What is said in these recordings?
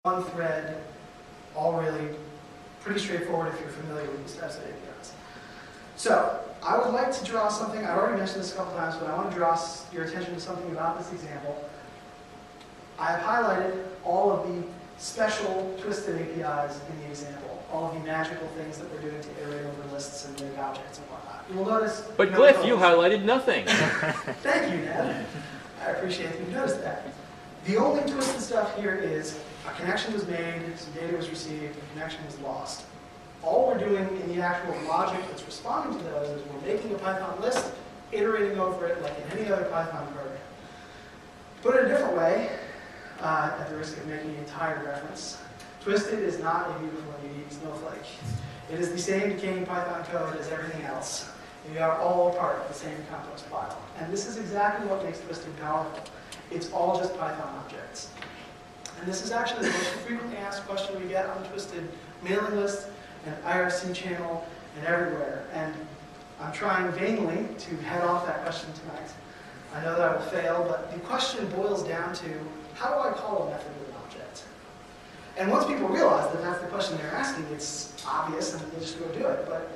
one thread, all really pretty straightforward if you're familiar with these types of APIs. So I would like to draw something, I already mentioned this a couple times, but I want to draw your attention to something about this example. I have highlighted all of the special twisted APIs in the example, all of the magical things that we're doing to iterate over lists and make objects and whatnot. You will notice... But Glyph, you highlighted nothing. Thank you, Ned. I appreciate that you noticed that. The only twisted stuff here is a connection was made, some data was received, a connection was lost. All we're doing in the actual logic that's responding to those is we're making a Python list, iterating over it like in any other Python program. Put it a different way, at the risk of making the entire reference, twisted is not a beautiful and unique snowflake. It is the same decaying Python code as everything else. We are all part of the same complex file. And this is exactly what makes twisted powerful. It's all just Python objects. And this is actually the most frequently asked question we get on the twisted mailing list and IRC channel and everywhere. And I'm trying vainly to head off that question tonight. I know that I will fail, but the question boils down to, how do I call a method with an object? And once people realize that that's the question they're asking, it's obvious and they just go do it. But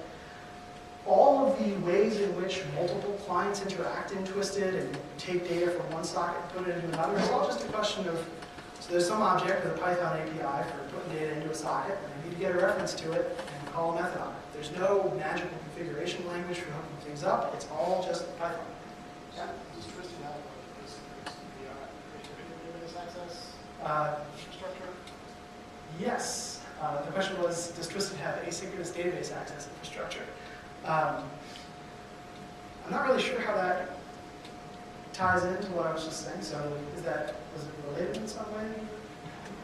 all of the ways in which multiple clients interact in Twisted and take data from one socket and put it into another, it's all just a question of, so there's some object with a Python API for putting data into a socket, and I need to get a reference to it and call a method on it. There's no magical configuration language for hooking things up. It's all just Python. Yeah? Does Twisted have this database access infrastructure? Yes. The question was, does Twisted have asynchronous database access infrastructure? I'm not really sure how that ties into what I was just saying. So, was it related in some way?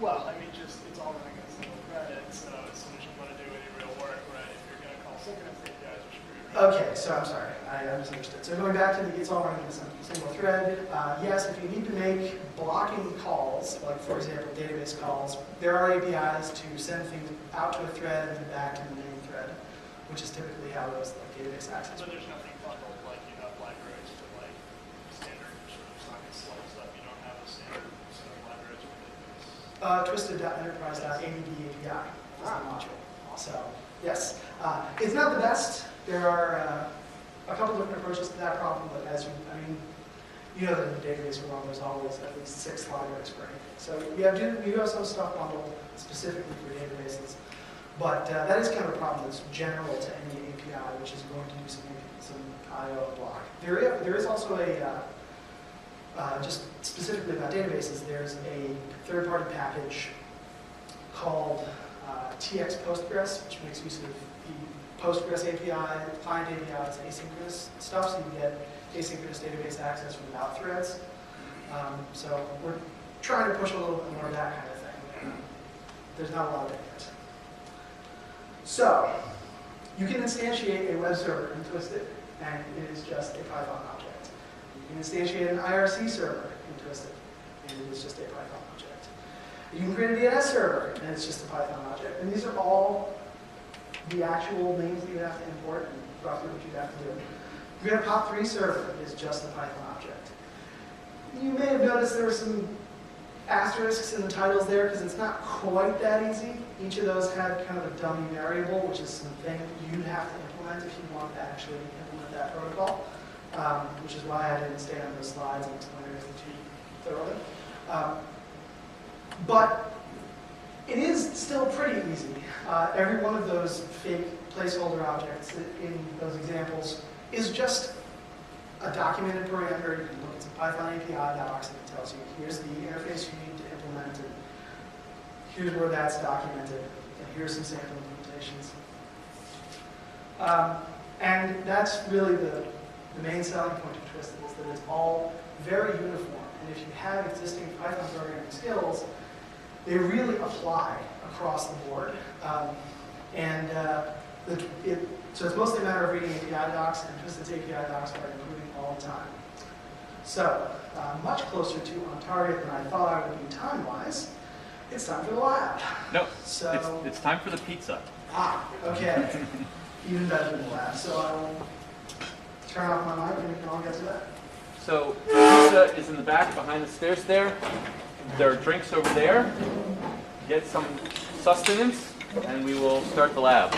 Well, I mean, just it's all running as a single thread, so as soon as you want to do any real work, right? If you're going to call synchronous APIs, you're screwed. Right? Okay, so I'm sorry, I misunderstood. So going back to the it's all running in a single thread. Yes, if you need to make blocking calls, like for example database calls, there are APIs to send things out to a thread and then back to the main thread, which is typically how those like database access. But there's nothing bundled like you have libraries for like standard sort of socket slow stuff. You don't have a standard set of libraries for database. Twisted.enterprise.add API is the module. So yes, it's not the best. There are a couple different approaches to that problem, but as you know that in the database world, there's always at least 6 libraries for anything. So you have some stuff bundled specifically for databases. But that is kind of a problem that's general to any API, which is going to do some I/O block. There is also just specifically about databases, there's a third-party package called TX Postgres, which makes use of the Postgres API, client API, it's asynchronous stuff, so you get asynchronous database access without threads. So we're trying to push a little bit more of that kind of thing. There's not a lot of difference. So, you can instantiate a web server in Twisted, and it is just a Python object. You can instantiate an IRC server in Twisted, and it is just a Python object. You can create a DNS server, and it's just a Python object. And these are all the actual names that you have to import and roughly what you have to do. If you have a POP3 server, it is just a Python object. You may have noticed there were some asterisks in the titles there because it's not quite that easy. Each of those had kind of a dummy variable, which is something you'd have to implement if you want to actually implement that protocol, which is why I didn't stay on those slides and explain everything to you thoroughly. But it is still pretty easy. Every one of those fake placeholder objects in those examples is just a documented parameter. You can look at some Python API docs and it tells you here's the interface you need to implement it. Here's where that's documented, and here's some sample implementations. And that's really the main selling point of Twisted, is that it's all very uniform. And if you have existing Python programming skills, they really apply across the board. So it's mostly a matter of reading API docs, and Twisted's API docs are improving all the time. So, much closer to on target than I thought I would be time-wise. It's time for the lab. No, so, it's time for the pizza. Okay. Even better than the lab. So I will turn off my mic and we can all get to that. So the pizza is in the back behind the stairs there. There are drinks over there. get some sustenance, and we will start the lab.